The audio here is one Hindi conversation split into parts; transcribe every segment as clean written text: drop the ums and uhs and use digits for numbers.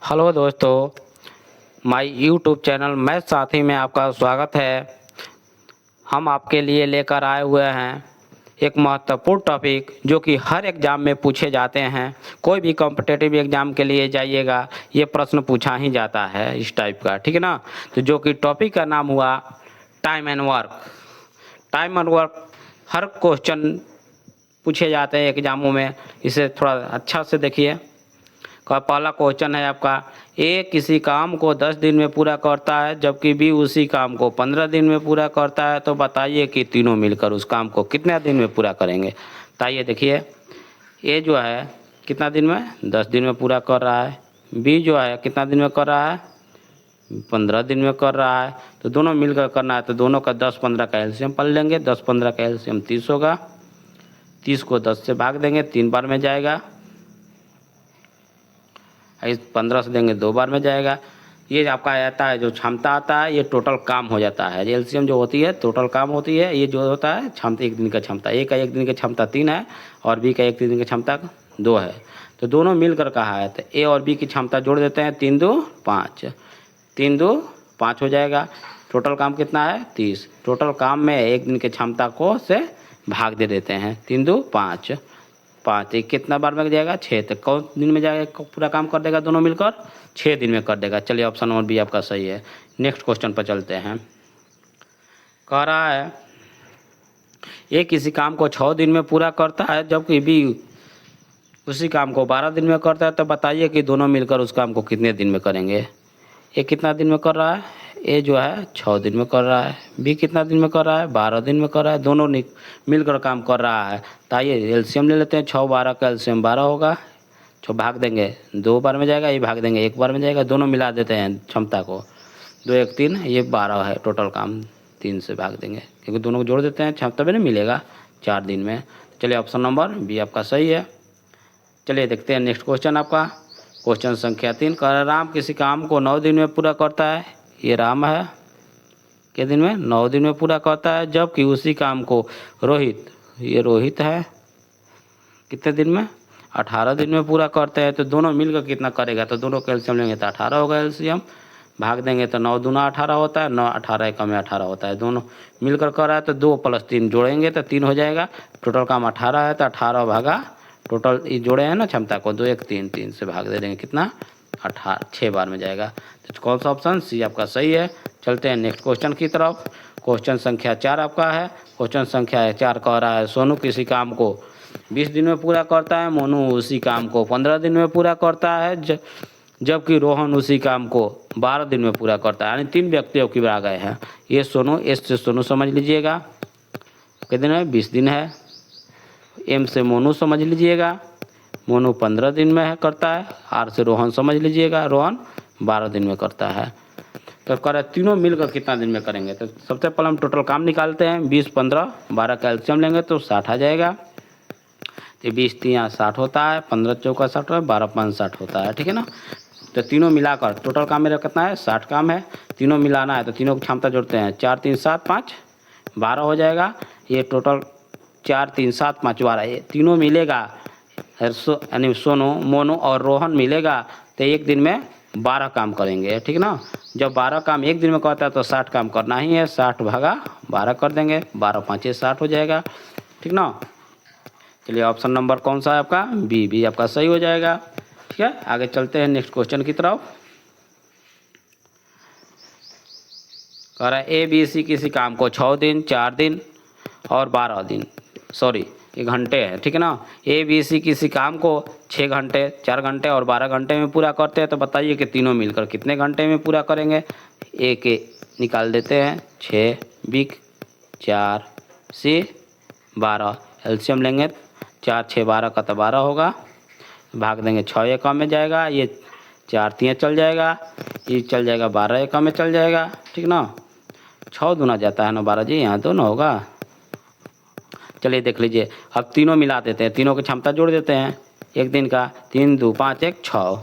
हेलो दोस्तों, माय यूट्यूब चैनल मैथ साथी में आपका स्वागत है। हम आपके लिए लेकर आए हुए हैं एक महत्वपूर्ण टॉपिक जो कि हर एग्ज़ाम में पूछे जाते हैं। कोई भी कॉम्पिटिटिव एग्ज़ाम के लिए जाइएगा, ये प्रश्न पूछा ही जाता है इस टाइप का, ठीक है ना। तो जो कि टॉपिक का नाम हुआ time and work. Time and work her question पूछे जाते हैं एग्ज़ामों में, इसे थोड़ा अच्छा से देखिए। का पहला क्वेश्चन है आपका, ए किसी काम को 10 दिन में पूरा करता है जबकि बी उसी काम को 15 दिन में पूरा करता है, तो बताइए कि तीनों मिलकर उस काम को कितने दिन में पूरा करेंगे। तो आइए देखिए, ए जो है कितना दिन में, 10 दिन में पूरा कर रहा है। बी जो है कितना दिन में कर रहा है, 15 दिन में कर रहा है। तो दोनों मिलकर करना है, तो दोनों का 10-15 का एलसीएम पढ़ लेंगे। 10-15 का एलसीएम 30 होगा। 30 को 10 से भाग देंगे, 3 बार में जाएगा। इस 15 से देंगे, 2 बार में जाएगा। ये आपका आता है जो क्षमता आता है, ये टोटल काम हो जाता है। एलसीएम जो होती है टोटल काम होती है, ये जो होता है क्षमता, एक दिन का क्षमता। ए का एक दिन की क्षमता 3 है और बी का एक दिन की क्षमता 2 है। तो दोनों मिलकर कहा है, तो ए और बी की क्षमता जोड़ देते हैं। 3 2 5, 3 2 5 हो जाएगा। टोटल काम कितना है, 30। टोटल काम में एक दिन की क्षमता को से भाग दे देते हैं। 3 2 5, 5 एक कितना बार में जाएगा, 6। तो कौन दिन में जाएगा, पूरा काम कर देगा दोनों मिलकर, 6 दिन में कर देगा। चलिए ऑप्शन नंबर बी आपका सही है। नेक्स्ट क्वेश्चन पर चलते हैं। कह रहा है ये किसी काम को 6 दिन में पूरा करता है जबकि बी उसी काम को 12 दिन में करता है, तो बताइए कि दोनों मिलकर उस काम को कितने दिन में करेंगे। ये कितना दिन में कर रहा है, ए जो है 6 दिन में कर रहा है। बी कितना दिन में कर रहा है, 12 दिन में कर रहा है। दोनों मिलकर काम कर रहा है। तो आइए एलसीएम ले लेते हैं। 6 12 का एलसीएम 12 होगा। 6 भाग देंगे, 2 बार में जाएगा। ये भाग देंगे, 1 बार में जाएगा। दोनों मिला देते हैं क्षमता को, 2 1 3, ये 12 है। टोटल काम 3 से भाग देंगे क्योंकि दोनों को जोड़ देते हैं, क्षमता भी नहीं मिलेगा 4 दिन में। चलिए ऑप्शन नंबर बी आपका सही है। चलिए देखते हैं नेक्स्ट क्वेश्चन आपका। क्वेश्चन संख्या 3, कह रहा राम किसी काम को 9 दिन में पूरा करता है। ये राम है, कितने दिन में, 9 दिन में पूरा करता है जबकि उसी काम को रोहित, ये रोहित है, कितने दिन में, 18 दिन में पूरा करते हैं। तो दोनों मिलकर कितना करेगा, तो दोनों का एलसीएम लेंगे तो 18 होगा एलसीएम। भाग देंगे तो 9 दूना 18 होता है, 9 18 1 में 18 होता है। दोनों मिलकर कर रहा है तो 2 + 3 जोड़ेंगे तो 3 हो जाएगा। टोटल काम 18 है, तो 18 भागा टोटल ये जोड़े हैं ना क्षमता को, 2 1 3, 3 से भाग दे देंगे, कितना 18, 6 बार में जाएगा। तो कौन सा ऑप्शन, सी आपका सही है। चलते हैं नेक्स्ट क्वेश्चन की तरफ। क्वेश्चन संख्या 4 आपका है। क्वेश्चन संख्या 4 कह रहा है सोनू किसी काम को 20 दिन में पूरा करता है, मोनू उसी काम को 15 दिन में पूरा करता है, जबकि रोहन उसी काम को 12 दिन में पूरा करता है। यानी 3 व्यक्तियों की आ गए हैं। ये सोनू, एस से सोनू समझ लीजिएगा, कितने दिन है, 20 दिन है। एम से मोनू समझ लीजिएगा, मोनू 15 दिन में है करता है। आर से रोहन समझ लीजिएगा, रोहन 12 दिन में करता है। तो कह रहे तीनों मिलकर कितना दिन में करेंगे। तो सबसे पहले हम टोटल काम निकालते हैं। 20 15 12 का एलसीएम लेंगे तो 60 आ जाएगा। तो 20 3 60 होता है, 15 चौका 60 है, 12 5 60 होता है, ठीक है ना। तो तीनों मिलाकर टोटल काम मेरा कितना है, 60 काम है। तीनों मिलाना है तो तीनों की क्षमता जोड़ते हैं। 4 3 7 5 12 हो जाएगा। ये टोटल 4 3 7 5 12, ये तीनों मिलेगा, यानी सोनू मोनू और रोहन मिलेगा तो एक दिन में 12 काम करेंगे, ठीक ना। जब 12 काम एक दिन में करता है तो 60 काम करना ही है। 60 भागा 12 कर देंगे, 12 5 60 हो जाएगा, ठीक ना। चलिए ऑप्शन नंबर कौन सा है आपका, बी, बी आपका सही हो जाएगा, ठीक है। आगे चलते हैं नेक्स्ट क्वेश्चन की तरफ। कह रहा है ए बी सी किसी काम को 6 दिन 4 दिन और 12 दिन, सॉरी ये घंटे है, ठीक है ना। ए बी सी किसी काम को 6 घंटे 4 घंटे और 12 घंटे में पूरा करते हैं, तो बताइए कि तीनों मिलकर कितने घंटे में पूरा करेंगे। ए के निकाल देते हैं, 6 बी 4 सी 12, एलसीएम लेंगे 4 6 12 का तो 12 होगा। भाग देंगे, 6 1 में जाएगा, ये 4 3 चल जाएगा, ये चल जाएगा 12 1 में चल जाएगा, ठीक ना। 6 दूना जाता है ना 12 जी, यहाँ तो ना होगा। चलिए देख लीजिए, अब तीनों मिला देते हैं, तीनों की क्षमता जोड़ देते हैं एक दिन का। 3 2 5 1 6,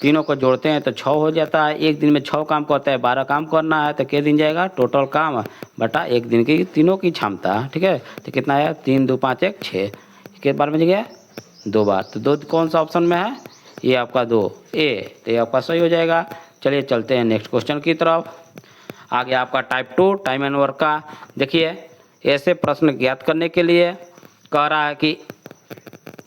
तीनों को जोड़ते हैं तो 6 हो जाता है। एक दिन में 6 काम करता है, 12 काम करना है तो कितने दिन जाएगा, टोटल काम बटा एक दिन की तीनों की क्षमता, ठीक है। तो कितना है, 3 2 5 1 6, कितने बार में गया, 2 बार। तो 2 कौन सा ऑप्शन में है, ये आपका 2 ए, तो ये आपका सही हो जाएगा। चलिए चलते हैं नेक्स्ट क्वेश्चन की तरफ। आ गया आपका टाइप 2 टाइम एंड वर्क का। देखिए ऐसे प्रश्न ज्ञात करने के लिए कह रहा है कि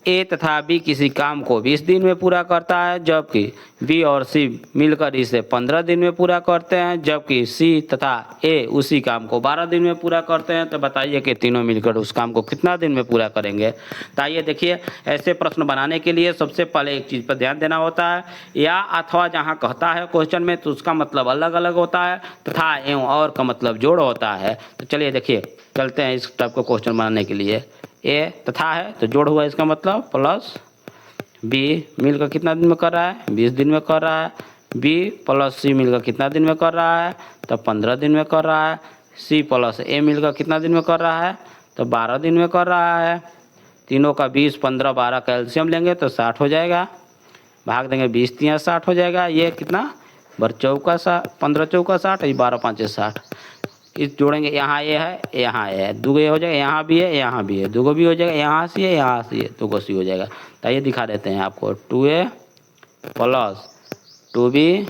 ए तथा बी किसी काम को 20 दिन में पूरा करता है, जबकि बी और सी मिलकर इसे 15 दिन में पूरा करते हैं, जबकि सी तथा ए उसी काम को 12 दिन में पूरा करते हैं। तो बताइए कि तीनों मिलकर उस काम को कितना दिन में पूरा करेंगे। तो आइए देखिए, ऐसे प्रश्न बनाने के लिए सबसे पहले एक चीज़ पर ध्यान देना होता है, या अथवा जहाँ कहता है क्वेश्चन में तो उसका मतलब अलग अलग होता है, तथा एवं और का मतलब जोड़ होता है। तो चलिए देखिए चलते हैं इस टाइप का क्वेश्चन बनाने के लिए। ए तथा है तो जोड़ हुआ, इसका मतलब प्लस बी मिलकर कितना दिन में कर रहा है, 20 दिन में कर रहा है। बी प्लस सी मिलकर कितना दिन में कर रहा है, तो 15 दिन में कर रहा है। सी प्लस ए मिलकर कितना दिन में कर रहा है, तो 12 दिन में कर रहा है। तीनों का 20, 15, 12 का एलसीएम लेंगे तो 60 हो जाएगा। भाग देंगे 20 3 60 हो जाएगा। ये कितना, 15 चौका 60, 12 5 60। इस जोड़ेंगे, यहाँ ये है यहाँ ये है, दो ये हो जाएगा, यहाँ भी है यहाँ भी है, दो भी हो जाएगा, यहाँ से है यहाँ से है, दो सी हो जाएगा। तो ये दिखा देते हैं आपको, 2a plus 2b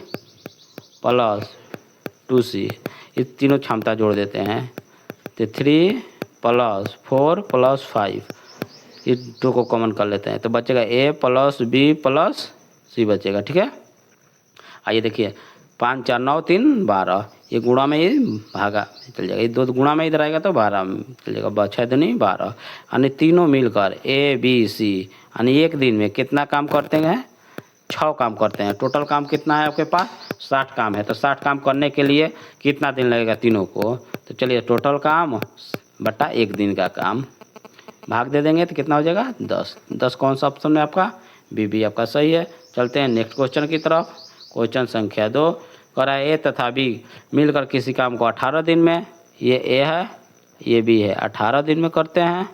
plus 2c, इस तीनों क्षमता जोड़ देते हैं। तो 3 प्लस 4 प्लस 5, इस दो को कॉमन कर लेते हैं तो बचेगा a plus b plus c बचेगा। ठीक है, आइए देखिए 5 4 9 3 12, ये गुणा में ये भागा चल जाएगा, ये 2 गुणा में इधर आएगा तो 12 चल जाएगा, 6 दूनी 12। यानी तीनों मिलकर ए बी सी यानी एक दिन में कितना काम करते हैं, 6 काम करते हैं। टोटल काम कितना है आपके पास, 60 काम है। तो 60 काम करने के लिए कितना दिन लगेगा तीनों को, तो चलिए टोटल काम बटा एक दिन का काम, भाग दे देंगे तो कितना हो जाएगा 10। 10 कौन सा ऑप्शन है आपका, बी आपका सही है। चलते हैं नेक्स्ट क्वेश्चन की तरफ। क्वेश्चन संख्या 2 करा ए तथा बी मिलकर किसी काम को 18 दिन में, ये ए है ये बी है, 18 दिन में करते हैं,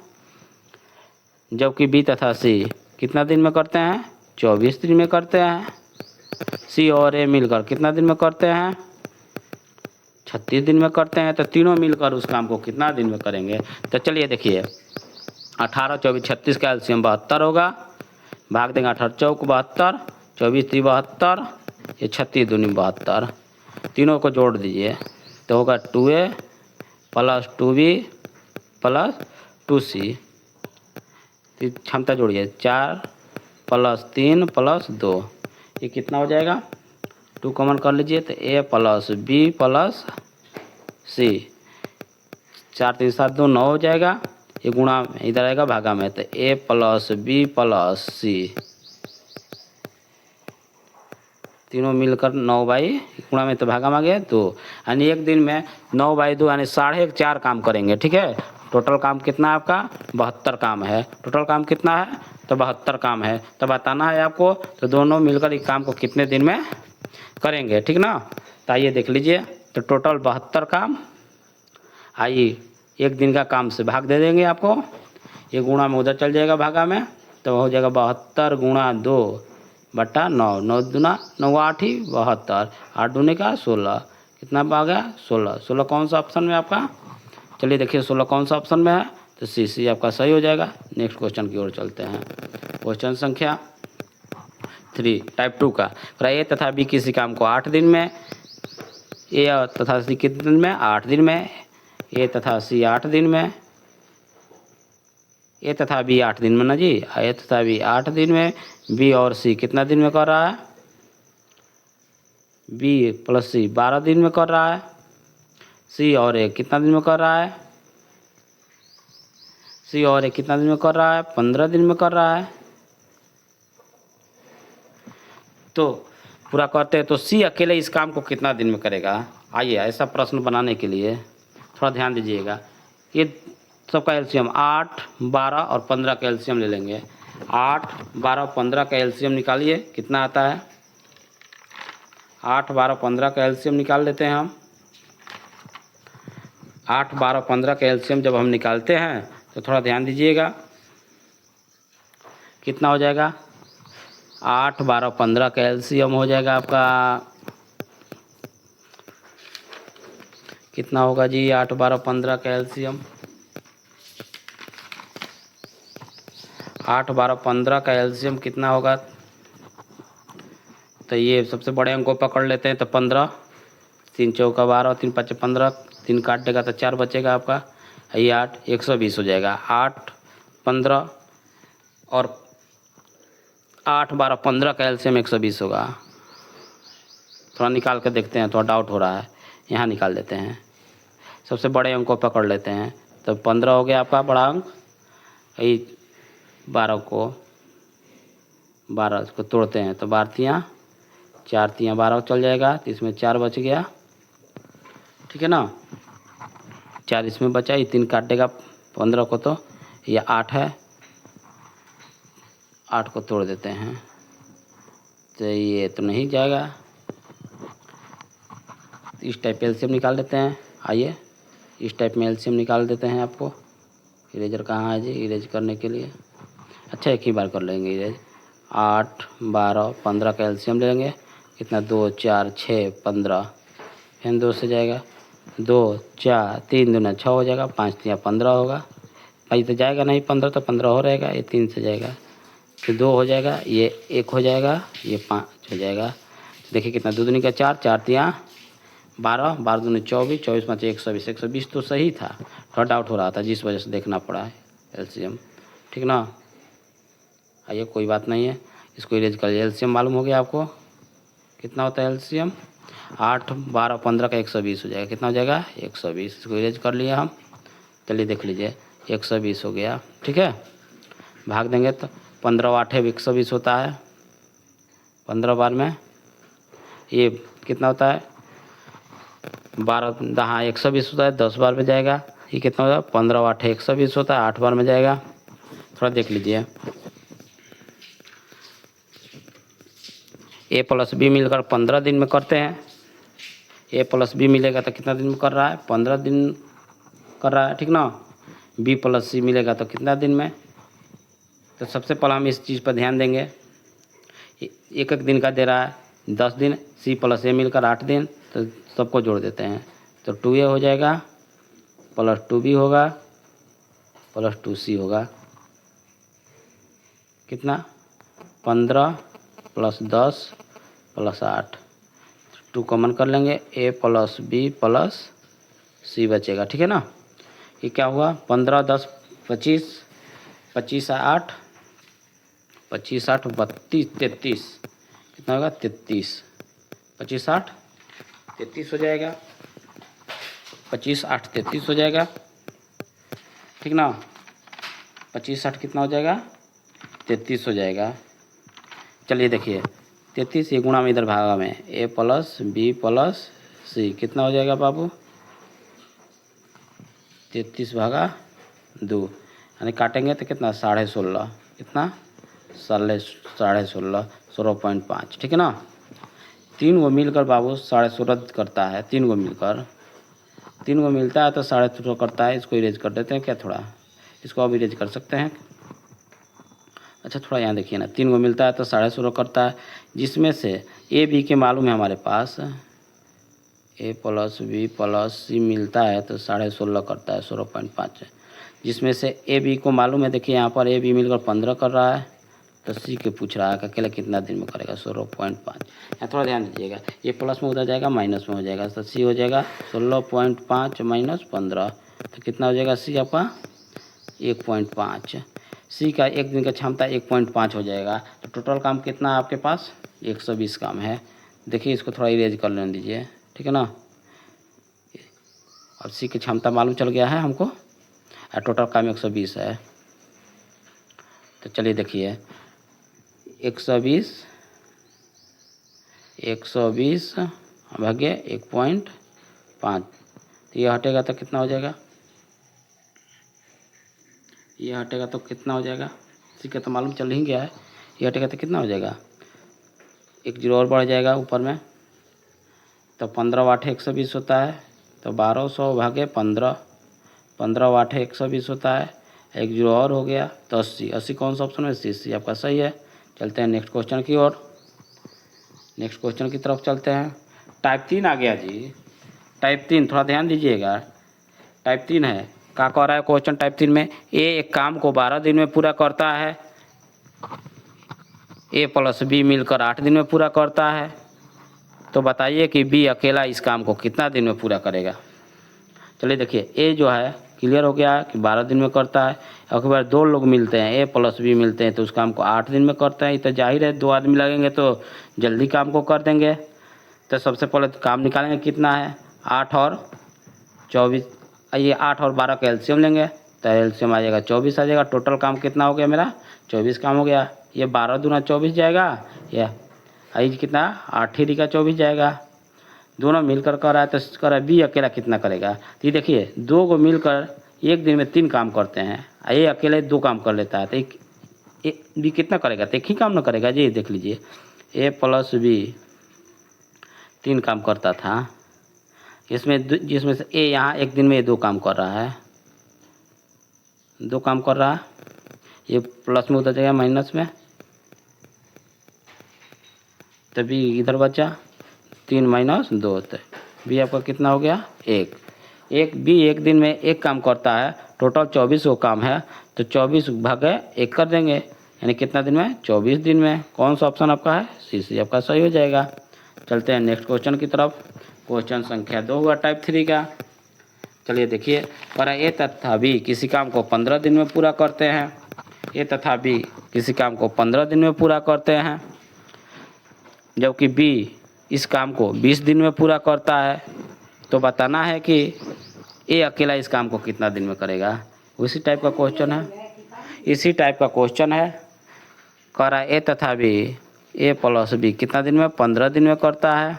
जबकि बी तथा सी कितना दिन में करते हैं, 24 दिन में करते हैं। सी और ए मिलकर कितना दिन में करते हैं, 36 दिन में करते हैं। तो तीनों मिलकर उस काम को कितना दिन में करेंगे। तो चलिए देखिए 18 24 36 का एलसीएम 72 होगा, भाग देंगे 18 चौक 72, 24 3 72, ये 36 दूनी 72, तीनों को जोड़ दीजिए तो होगा 2a plus 2b plus 2c। क्षमता जोड़िए 4 प्लस 3 प्लस 2, ये कितना हो जाएगा, 2 कॉमन कर लीजिए तो a plus b plus c, 4 3 7 2 9 हो जाएगा। ये गुणा इधर आएगा भागा में तो a plus b plus c, तीनों मिलकर 9/, गुणा में तो भागा में आ गया 2, यानी एक दिन में 9/2 यानी 4.5 काम करेंगे। ठीक है, टोटल काम कितना है आपका, 72 काम है। टोटल काम कितना है, तो 72 काम है। तो बताना है आपको तो दोनों मिलकर इस काम को कितने दिन में करेंगे, ठीक ना। तो आइए देख लीजिए, तो टोटल 72 काम, आइए एक दिन का काम से भाग दे देंगे आपको, ये गुणा में उधर चल जाएगा भागा में, तो हो जाएगा 72 गुणा 2 बटा 9, 9 दूना 9 8 ही 72, 8 दूने का 16, कितना आ गया 16। 16 कौन सा ऑप्शन में आपका, चलिए देखिए 16 कौन सा ऑप्शन में है, तो सी आपका सही हो जाएगा। नेक्स्ट क्वेश्चन की ओर चलते हैं। क्वेश्चन संख्या 3 टाइप 2 का, ए तथा बी किसी काम को 8 दिन में, ए तथा सी कितने दिन में, 8 दिन में, ए तथा सी 8 दिन में, ए तथा बी 8 दिन में ना जी, ए तथा बी 8 दिन में, बी और सी कितना दिन में कर रहा है, बी प्लस सी 12 दिन में कर रहा है। सी और ए कितना दिन में कर रहा है, सी और ए कितना दिन में कर रहा है, 15 दिन में कर रहा है। तो पूरा करते हैं तो सी अकेले इस काम को कितना दिन में करेगा। आइए ऐसा प्रश्न बनाने के लिए थोड़ा ध्यान दीजिएगा, ये सबका एलसीएम 8 12 और 15 का एलसीएम ले लेंगे। 8 12 15 का एलसीएम निकालिए, कितना आता है, 8 12 15 का एलसीएम निकाल लेते हैं हम। 8 12 15 का एलसीएम जब हम निकालते हैं तो थोड़ा ध्यान दीजिएगा, कितना हो जाएगा, 8 12 15 का एलसीएम हो जाएगा आपका, कितना होगा जी, 8 12 15 का एलसीएम, 8 12 15 का एलसीएम कितना होगा, तो ये सबसे बड़े अंक को पकड़ लेते हैं। तो 15, 3 चौका 12, 3 5 15, 3 काट देगा तो 4 बचेगा आपका। ये 8, 120 हो जाएगा। 8, 15 और 8, 12, 15 का एलसीएम 120 होगा। थोड़ा निकाल कर देखते हैं, थोड़ा डाउट हो रहा है, यहाँ निकाल देते हैं। सबसे बड़े अंक को पकड़ लेते हैं। तो 15 हो गया आपका बड़ा अंक। ये 12 को तोड़ते हैं तो 12 तियाँ 4 तियाँ 12 चल जाएगा, तो इसमें 4 बच गया, ठीक है ना। 4 इसमें बचा, ये 3 काट देगा 15 को, तो ये 8 है। 8 को तोड़ देते हैं तो ये तो नहीं जाएगा। इस टाइप एलसीएम निकाल देते हैं। आइए इस टाइप में एलसीएम निकाल देते हैं। आपको इरेजर कहाँ है जी, इरेज करने के लिए? अच्छा एक ही बार कर लेंगे इरेज। 8, 12, 15 का एलसीएम ले लेंगे। कितना? 2, 4, 6, 15, फिर 2 से जाएगा। 2, 4, 3 दूना 6 हो जाएगा। 5 तियाँ 15 होगा। भाई तो जाएगा नहीं 15, तो 15 हो रहेगा। ये 3 से जाएगा तो 2 हो जाएगा, ये 1 हो जाएगा, ये 5 हो जाएगा। देखिए कितना? 2 दूनी का 4, 4 तियाँ 12, 12 दूनी 24, 24 5 120, 120 तो सही था। थोड़ा डाउट हो रहा था जिस वजह से देखना पड़ा है एलसीएम, ठीक ना। आइए कोई बात नहीं है, इसको इरेज कर लिया। एलसीएम मालूम हो गया आपको कितना होता है एलसीएम? 8, 12, 15 का 120 हो जाएगा। कितना हो जाएगा? 120। इसको इरेज कर लिया हम। चलिए देख लीजिए, 120 हो गया, ठीक है। भाग देंगे तो 15 8 120 होता है। 15 बार में ये कितना होता है? 12 हाँ 120 होता है। 10 बार में जाएगा, ये कितना होता है? 15 8 120 होता है। 8 बार में जाएगा। थोड़ा देख लीजिए, ए प्लस बी मिलकर 15 दिन में करते हैं। ए प्लस बी मिलेगा तो कितना दिन में कर रहा है? 15 दिन कर रहा है, ठीक ना। बी प्लस सी मिलेगा तो कितना दिन में? तो सबसे पहले हम इस चीज़ पर ध्यान देंगे। एक एक दिन का दे रहा है 10 दिन, सी प्लस ए मिलकर 8 दिन, तो सबको जोड़ देते हैं। तो 2a हो जाएगा प्लस 2b होगा प्लस 2c होगा। कितना? 15 प्लस 10 प्लस 8, 2 कॉमन कर लेंगे। a प्लस बी प्लस सी बचेगा, ठीक है ना। ये क्या हुआ? 15 10 25, 25 8, 25 8 32 33, कितना होगा? 33। 25 8 33 हो जाएगा। 25 8 33 हो जाएगा, ठीक ना। 25 8 कितना हो जाएगा? 33 हो जाएगा। चलिए देखिए, 33 ये गुणा में इधर भागा में a प्लस बी प्लस सी कितना हो जाएगा बाबू? 33 भागा 2, यानी काटेंगे तो कितना? 16.5। कितना? 16.5, 16.5, ठीक है ना। 3 गो मिलकर बाबू 16.5 करता है। 3 गो मिलकर 3 गो मिलता है तो 16.5 करता है। इसको इरेज कर देते हैं क्या? थोड़ा इसको अब इरेज कर सकते हैं। अच्छा थोड़ा यहाँ देखिए ना, 3 गो मिलता है तो 16.5 करता है, जिसमें से ए बी के मालूम है हमारे पास। ए प्लस बी प्लस सी मिलता है तो 16.5 करता है, 16.5, जिसमें से ए बी को मालूम है। देखिए यहाँ पर ए बी मिलकर 15 कर रहा है, तो सी के पूछ रहा है कि अकेला कितना दिन में करेगा? 16.5। यहाँ थोड़ा ध्यान दीजिएगा, ये प्लस में उधर जाएगा माइनस में हो जाएगा, तो सी हो जाएगा 16.5 माइनस 15, तो कितना हो जाएगा? सी आपका 1.5। सी का एक दिन का क्षमता 1.5 हो जाएगा। तो टोटल काम कितना है आपके पास? 120 काम है। देखिए इसको थोड़ा इरेज कर लेने दीजिए, ठीक है ना। अब सी की क्षमता मालूम चल गया है हमको, और टोटल काम 120 है। तो चलिए देखिए, 120 भागे 1.5, तो ये हटेगा तो कितना हो जाएगा? ये हटेगा तो कितना हो जाएगा? सी का तो मालूम चल ही गया है। ये हटेगा तो कितना हो जाएगा? 1 जीरो और बढ़ जाएगा ऊपर में, तो 15 8 120 होता है, तो 1200 भागे 15, 15 8 120 होता है। 1 जीरो और हो गया तो 80। 80 कौन सा ऑप्शन है? सी आपका सही है। चलते हैं नेक्स्ट क्वेश्चन की ओर। नेक्स्ट क्वेश्चन की तरफ चलते हैं। टाइप 3 आ गया जी। टाइप 3 थोड़ा ध्यान दीजिएगा। टाइप 3 है, क्या कह रहा है क्वेश्चन टाइप 3 में? ए एक काम को 12 दिन में पूरा करता है। ए प्लस बी मिलकर 8 दिन में पूरा करता है। तो बताइए कि बी अकेला इस काम को कितना दिन में पूरा करेगा। चलिए देखिए, ए जो है क्लियर हो गया कि 12 दिन में करता है। और एक बार 2 लोग मिलते हैं, ए प्लस बी मिलते हैं, तो उस काम को 8 दिन में करते हैं। तो जाहिर है 2 आदमी लगेंगे तो जल्दी काम को कर देंगे। तो सबसे पहले तो काम निकालेंगे कितना है, 8 और 24, ये 8 और 12 का एलसीएम लेंगे तो एलसीएम आ जाएगा 24 आ जाएगा। टोटल काम कितना हो गया मेरा, 24 काम हो गया। ये 12 दूना 24 जाएगा, या आई कितना 8 ही का 24 जाएगा। दोनों मिलकर कर रहा है तो कर रहा है बी अकेला कितना करेगा। तो ये देखिए 2 को मिलकर एक दिन में 3 काम करते हैं, ये अकेले 2 काम कर लेता है। तो बी कितना करेगा, तो एक ही काम ना करेगा जी। देख लीजिए, ए प्लस बी 3 काम करता था, इसमें जिसमें से ए यहाँ एक दिन में 2 काम कर रहा है, 2 काम कर रहा है। ये प्लस में उतर जाएगा माइनस में, तो बी इधर बचा 3 माइनस 2, तो बी आपका कितना हो गया 1। बी एक दिन में 1 काम करता है, टोटल 24 को काम है, तो 24 भागे 1 कर देंगे, यानी कितना दिन में 24 दिन में। कौन सा ऑप्शन आपका है, सी आपका सही हो जाएगा। चलते हैं नेक्स्ट क्वेश्चन की तरफ। क्वेश्चन संख्या 2 हुआ टाइप 3 का। चलिए देखिए, पर ए तथा बी किसी काम को 15 दिन में पूरा करते हैं। ए तथा बी किसी काम को 15 दिन में पूरा करते हैं, जबकि बी इस काम को 20 दिन में पूरा करता है। तो बताना है कि ए अकेला इस काम को कितना दिन में करेगा। उसी टाइप का क्वेश्चन है, इसी टाइप का क्वेश्चन है। कह रहा है ए तथा बी, ए प्लस बी कितना दिन में, 15 दिन में करता है।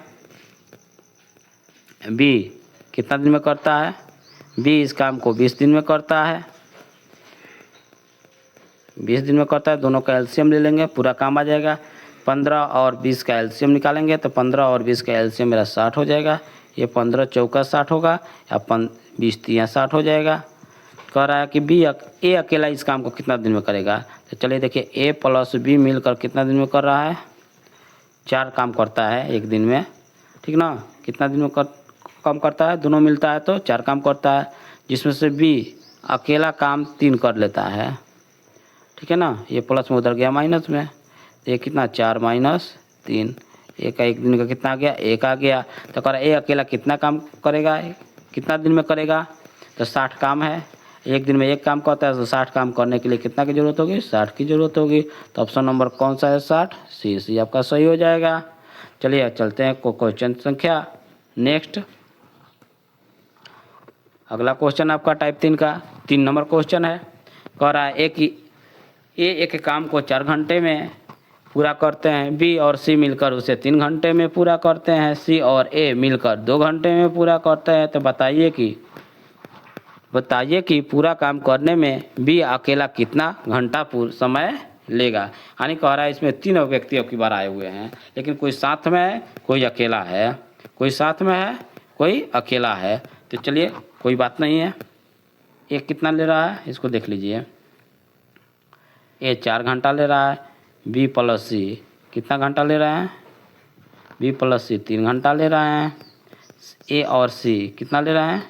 बी कितना दिन में करता है, बी इस काम को 20 दिन में करता है, 20 दिन में करता है। दोनों का एलसीएम ले लेंगे, पूरा काम आ जाएगा। 15 और 20 का एलसीएम निकालेंगे तो 15 और 20 का एलसीएम मेरा 60 हो जाएगा। ये 15 चौका 60 होगा, या 20 तिया 60 हो जाएगा। कह रहा है कि बी ए अकेला इस काम को कितना दिन में करेगा। तो चलिए देखिए, ए प्लस बी मिलकर कितना दिन में कर रहा है, 4 काम करता है एक दिन में, ठीक ना। कितना दिन में काम करता है, दोनों मिलता है तो 4 काम करता है, जिसमें से बी अकेला काम 3 कर लेता है, ठीक है ना। ये प्लस में उधर गया माइनस में, ये कितना 4 माइनस 3, एक दिन का कितना आ गया, 1 आ गया। तो कह रहा है ए अकेला कितना काम करेगा, कितना दिन में करेगा। तो 60 काम है, एक दिन में 1 काम करता है, तो 60 काम करने के लिए कितना की जरूरत होगी, 60 की जरूरत होगी। तो ऑप्शन नंबर कौन सा है, 60, सी आपका सही हो जाएगा। चलिए चलते हैं क्वेश्चन संख्या नेक्स्ट। अगला क्वेश्चन आपका टाइप 3 का 3 नंबर क्वेश्चन है। कह रहा है एक काम को 4 घंटे में पूरा करते हैं, बी और सी मिलकर उसे 3 घंटे में पूरा करते हैं, सी और ए मिलकर 2 घंटे में पूरा करते हैं। तो बताइए कि पूरा काम करने में बी अकेला कितना घंटा समय लेगा। यानी कह रहा है इसमें 3 व्यक्ति अब की बार आए हुए हैं, लेकिन कोई साथ में है, कोई अकेला है, कोई साथ में है, कोई अकेला है। तो चलिए कोई बात नहीं है। एक कितना ले रहा है इसको देख लीजिए, ए 4 घंटा ले रहा है, बी प्लस सी कितना घंटा ले रहे हैं, बी प्लस सी 3 घंटा ले रहे हैं, ए और सी कितना ले रहे हैं,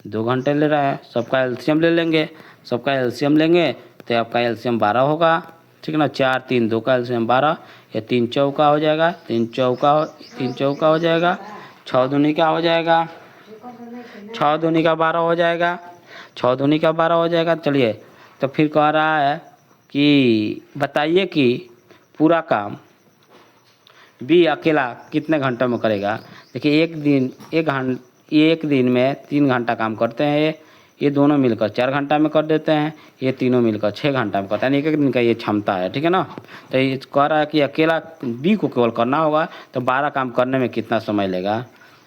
2 घंटे ले रहे हैं। सबका एलसीएम ले लेंगे, सबका एलसीएम लेंगे तो आपका एलसीएम 12 होगा, ठीक है ना। 4 3 2 का एलसीएम 12, या 3 चौका हो जाएगा, 3 चौका हो जाएगा, 6 दूनी का हो जाएगा, 6 दूनी का 12 हो जाएगा, 6 दूनी का 12 हो जाएगा। चलिए तो फिर कह रहा है कि बताइए कि पूरा काम बी अकेला कितने घंटे में करेगा। देखिए एक दिन में 3 घंटा काम करते हैं, ये दोनों मिलकर 4 घंटा में कर देते हैं, ये तीनों मिलकर 6 घंटा में करते हैं। एक दिन का ये क्षमता है, ठीक है ना। तो ये कह रहा है कि अकेला बी को केवल करना होगा तो 12 काम करने में कितना समय लेगा,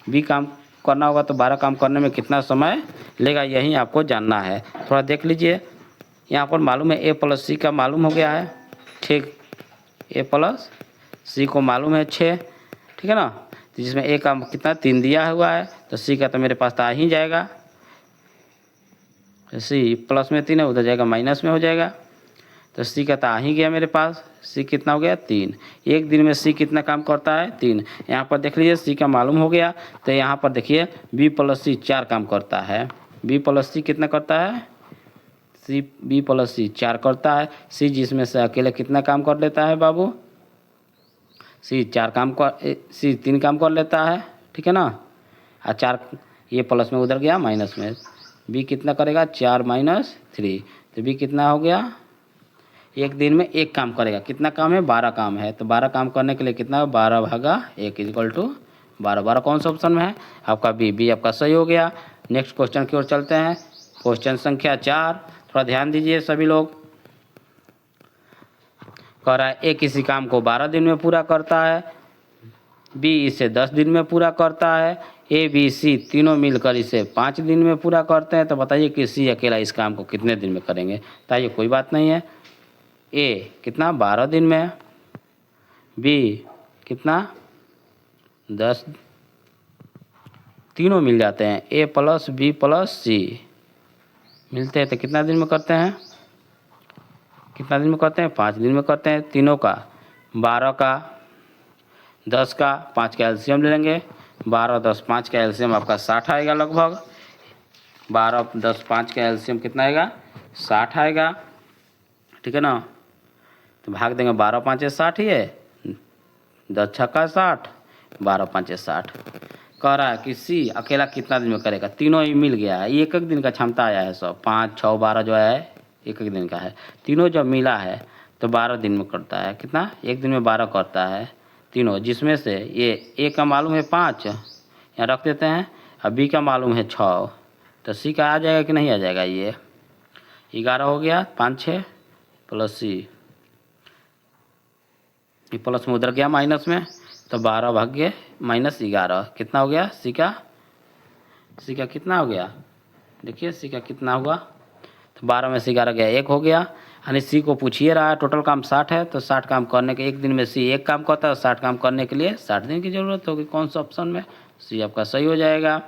बी काम करना होगा तो 12 काम करने में कितना समय लेगा, यही आपको जानना है। थोड़ा देख लीजिए, यहाँ पर मालूम है ए प्लस सी का मालूम हो गया है, ठीक, ए प्लस सी को मालूम है 6, ठीक है ना। तो जिसमें ए का कितना 3 दिया हुआ है, तो सी का तो मेरे पास तो आ ही जाएगा, सी प्लस में 3 है, उधर जाएगा माइनस में हो जाएगा, तो सी का तो आ ही गया मेरे पास। सी कितना हो गया 3, एक दिन में सी कितना काम करता है 3। यहाँ पर देख लीजिए सी का मालूम हो गया, तो यहाँ पर देखिए बी प्लस सी 4 काम करता है, बी प्लस सी कितना करता है सी बी प्लस सी 4 करता है। सी जिसमें से अकेले कितना काम कर लेता है बाबू? सी 3 काम कर लेता है, ठीक है ना। 4 ये प्लस में उधर गया माइनस में। बी कितना करेगा? 4 माइनस 3, तो बी कितना हो गया? एक दिन में एक काम करेगा। कितना काम है? 12 काम है। तो 12 काम करने के लिए कितना? 12/1 इक्वल टू 12। कौन सा ऑप्शन में है? आपका बी आपका सही हो गया। नेक्स्ट क्वेश्चन की ओर चलते हैं। क्वेश्चन संख्या 4, थोड़ा ध्यान दीजिए सभी लोग। कह रहा है ए किसी काम को 12 दिन में पूरा करता है, बी इसे 10 दिन में पूरा करता है, ए बी सी तीनों मिलकर इसे 5 दिन में पूरा करते हैं। तो बताइए कि सी अकेला इस काम को कितने दिन में करेंगे? बताइए, कोई बात नहीं है। ए कितना? 12 दिन में, बी कितना? 10, तीनों मिल जाते हैं। ए प्लस बी प्लस सी मिलते हैं तो कितना दिन में करते हैं? कितना दिन में करते हैं? 5 दिन में करते हैं। तीनों का 12 का 10 का 5 का एलसीएम ले लेंगे। 12 10 5 का एलसीएम आपका 60 आएगा लगभग। 12 10 5 का एलसीएम कितना आएगा? 60 आएगा, ठीक है ना। तो भाग देंगे, 12 5 60 ही है, 10 छक्का 60, 12 5 60। कह रहा है कि सी अकेला कितना दिन में करेगा? तीनों ही मिल गया है, एक एक दिन का क्षमता आया है सब। 5 6 12 जो है एक एक दिन का है। तीनों जब मिला है तो 12 दिन में करता है। कितना? एक दिन में 12 करता है तीनों, जिसमें से ये ए का मालूम है 5, यहाँ रख देते हैं, और बी का मालूम है 6, तो सी का आ जाएगा कि नहीं आ जाएगा? ये 11 हो गया, 5 6 प्लस सी, ये प्लस में उधर गया माइनस में, तो 12 भाग्य माइनस 11 कितना हो गया? सी का कितना हो गया? देखिए सी का कितना हुआ? तो 12 में से 11 गया, 1 हो गया। यानी सी को पूछिए रहा है, टोटल काम 60 है, तो 60 काम करने के एक दिन में सी एक काम करता है, 60 काम करने के लिए 60 दिन की ज़रूरत होगी। कौन सा ऑप्शन में? सी आपका सही हो जाएगा।